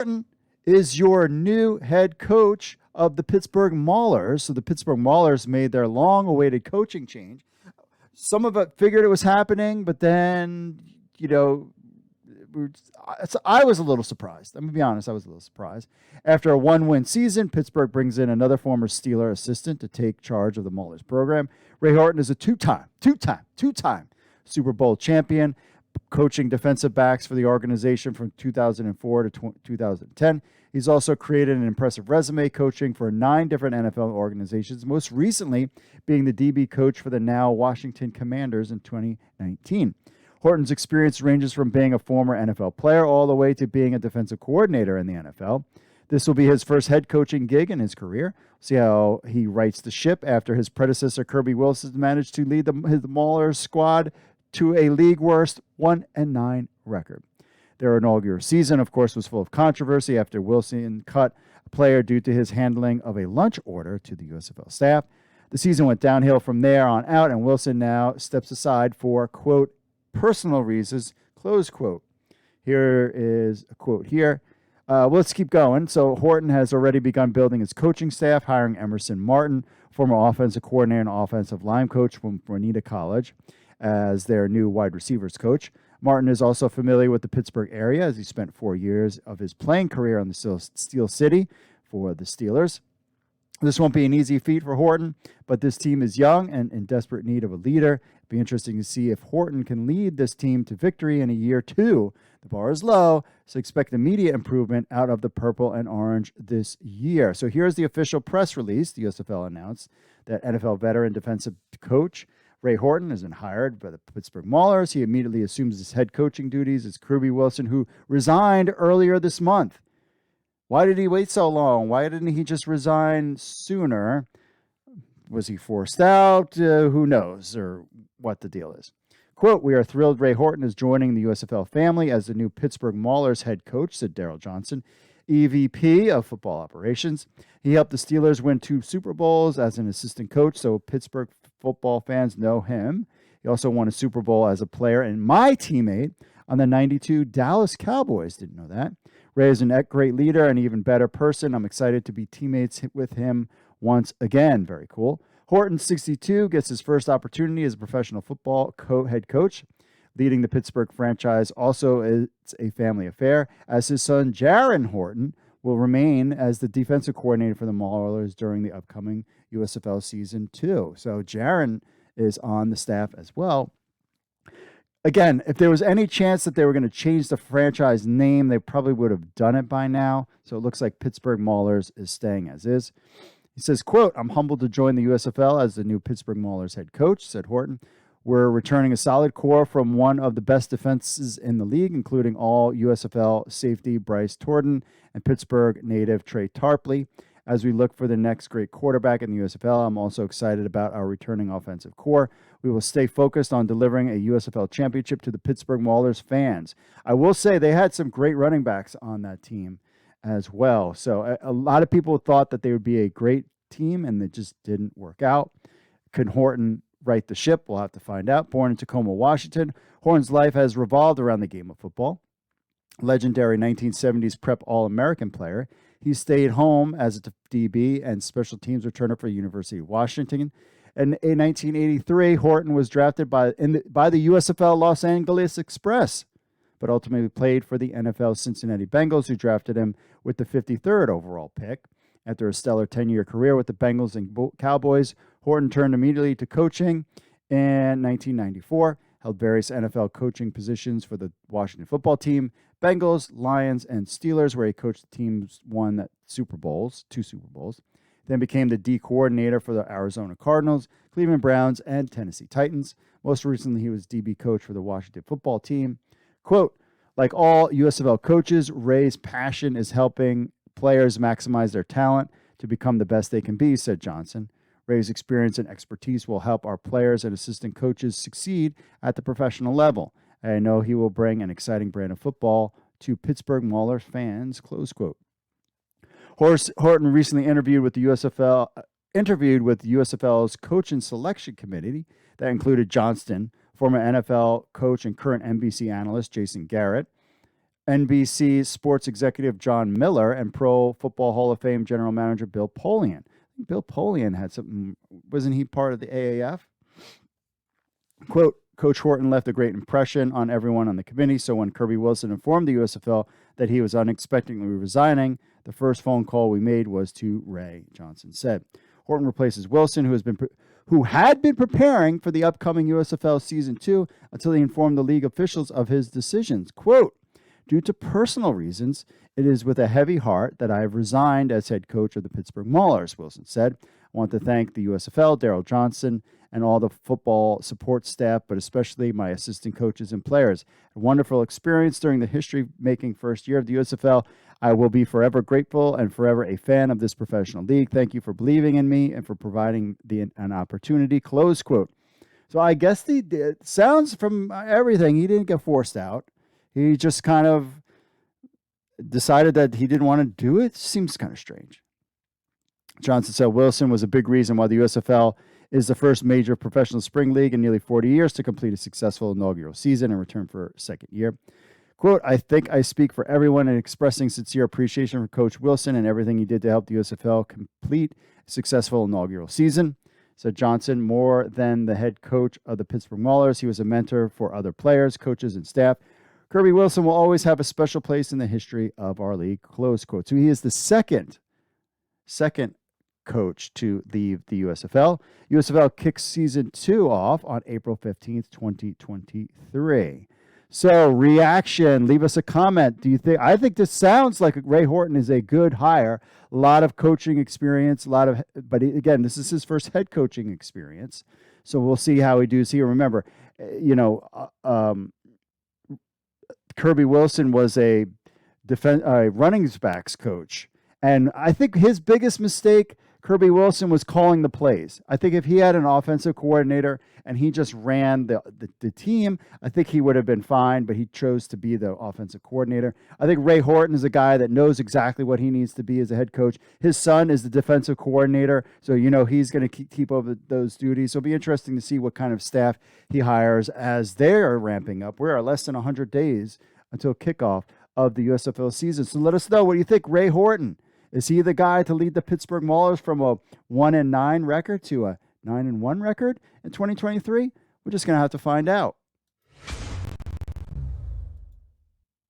Horton is your new head coach of the Pittsburgh Maulers. So the Pittsburgh Maulers made their long-awaited coaching change. Some of it figured it was happening, but then, I was a little surprised. I'm going to be honest, I was a little surprised. After a one-win season, Pittsburgh brings in another former Steeler assistant to take charge of the Maulers program. Ray Horton is a two-time Super Bowl champion, coaching defensive backs for the organization from 2004 to 2010. He's also created an impressive resume coaching for 9 different NFL organizations, most recently being the DB coach for the now Washington Commanders in 2019. Horton's experience ranges from being a former NFL player all the way to being a defensive coordinator in the NFL. This will be his first head coaching gig in his career. See how he rights the ship after his predecessor, Kirby Wilson, managed to lead his Maulers squad to a league-worst 1-9 record. Their inaugural season, of course, was full of controversy after Wilson cut a player due to his handling of a lunch order to the USFL staff. The season went downhill from there on out, and Wilson now steps aside for, quote, personal reasons, close quote. Here is a quote here. Let's keep going. So Horton has already begun building his coaching staff, hiring Emerson Martin, former offensive coordinator and offensive line coach from Bonita College, as their new wide receivers coach. Martin is also familiar with the Pittsburgh area as he spent 4 years of his playing career on the Steel City for the Steelers. This won't be an easy feat for Horton, but this team is young and in desperate need of a leader. It'll be interesting to see if Horton can lead this team to victory in a year 2. The bar is low, so expect immediate improvement out of the purple and orange this year. So here's the official press release. The USFL announced that NFL veteran defensive coach Ray Horton has been hired by the Pittsburgh Maulers. He immediately assumes his head coaching duties. It's Kirby Wilson, who resigned earlier this month. Why did he wait so long? Why didn't he just resign sooner? Was he forced out? Who knows, or what the deal is. Quote, we are thrilled Ray Horton is joining the USFL family as the new Pittsburgh Maulers head coach, said Daryl Johnson, EVP of football operations. He helped the Steelers win 2 Super Bowls as an assistant coach, so Pittsburgh football fans know him. He also won a Super Bowl as a player and my teammate on the 92 Dallas Cowboys. Didn't know that. Ray is a great leader and an even better person. I'm excited to be teammates with him once again. Very cool. Horton, 62, gets his first opportunity as a professional football head coach. Leading the Pittsburgh franchise also is a family affair, as his son, Jaron Horton, will remain as the defensive coordinator for the Maulers during the upcoming USFL Season 2. So Jaron is on the staff as well. Again, if there was any chance that they were going to change the franchise name, they probably would have done it by now. So it looks like Pittsburgh Maulers is staying as is. He says, quote, I'm humbled to join the USFL as the new Pittsburgh Maulers head coach, said Horton. We're returning a solid core from one of the best defenses in the league, including all USFL safety Bryce Torden and Pittsburgh native Trey Tarpley. As we look for the next great quarterback in the USFL, I'm also excited about our returning offensive core. We will stay focused on delivering a USFL championship to the Pittsburgh Maulers fans. I will say they had some great running backs on that team as well. So a lot of people thought that they would be a great team, and it just didn't work out. Can Horton right the ship? We'll have to find out. Born in Tacoma, Washington, Horton's life has revolved around the game of football. Legendary 1970s prep All-American player, he stayed home as a DB and special teams returner for the University of Washington. And in 1983, Horton was drafted by the USFL Los Angeles Express, but ultimately played for the NFL Cincinnati Bengals, who drafted him with the 53rd overall pick. After a stellar 10-year career with the Bengals and Cowboys, Horton turned immediately to coaching in 1994, held various NFL coaching positions for the Washington football team, Bengals, Lions, and Steelers, where he coached the teams won 2 Super Bowls, then became the D coordinator for the Arizona Cardinals, Cleveland Browns, and Tennessee Titans. Most recently, he was DB coach for the Washington football team. Quote, like all USFL coaches, Ray's passion is helping players maximize their talent to become the best they can be, said Johnson. Ray's experience and expertise will help our players and assistant coaches succeed at the professional level. I know he will bring an exciting brand of football to Pittsburgh Maulers fans, close quote. Horton recently interviewed with USFL's coach and selection committee that included Johnston, former NFL coach and current NBC analyst Jason Garrett, NBC sports executive John Miller and Pro Football Hall of Fame general manager Bill Polian. Bill Polian had something, wasn't he part of the AAF? Quote, Coach Horton left a great impression on everyone on the committee, so when Kirby Wilson informed the USFL that he was unexpectedly resigning, the first phone call we made was to Ray, Johnson said. Horton replaces Wilson, who had been preparing for the upcoming USFL Season 2 until he informed the league officials of his decisions. Quote, due to personal reasons, it is with a heavy heart that I have resigned as head coach of the Pittsburgh Maulers, Wilson said. I want to thank the USFL, Daryl Johnson, and all the football support staff, but especially my assistant coaches and players. A wonderful experience during the history-making first year of the USFL. I will be forever grateful and forever a fan of this professional league. Thank you for believing in me and for providing an opportunity, close quote. So I guess it sounds from everything, he didn't get forced out. He just kind of decided that he didn't want to do it. Seems kind of strange. Johnson said Wilson was a big reason why the USFL is the first major professional spring league in nearly 40 years to complete a successful inaugural season and return for a second year. Quote, I think I speak for everyone in expressing sincere appreciation for Coach Wilson and everything he did to help the USFL complete a successful inaugural season. Said Johnson, more than the head coach of the Pittsburgh Maulers, he was a mentor for other players, coaches, and staff. Kirby Wilson will always have a special place in the history of our league, close quote. So he is the second coach to leave the USFL. USFL kicks season 2 off on April 15th, 2023. So reaction, leave us a comment. I think this sounds like Ray Horton is a good hire. A lot of coaching experience, but again, this is his first head coaching experience. So we'll see how he does here. Remember, Kirby Wilson was a running backs coach. And I think his biggest mistake, Kirby Wilson, was calling the plays. I think if he had an offensive coordinator and he just ran the team, I think he would have been fine, but he chose to be the offensive coordinator. I think Ray Horton is a guy that knows exactly what he needs to be as a head coach. His son is the defensive coordinator, so he's going to keep over those duties. So it'll be interesting to see what kind of staff he hires as they're ramping up. We're less than 100 days until kickoff of the USFL season. So let us know, what do you think, Ray Horton? Is he the guy to lead the Pittsburgh Maulers from a 1-9 record to a 9-1 record in 2023? We're just going to have to find out.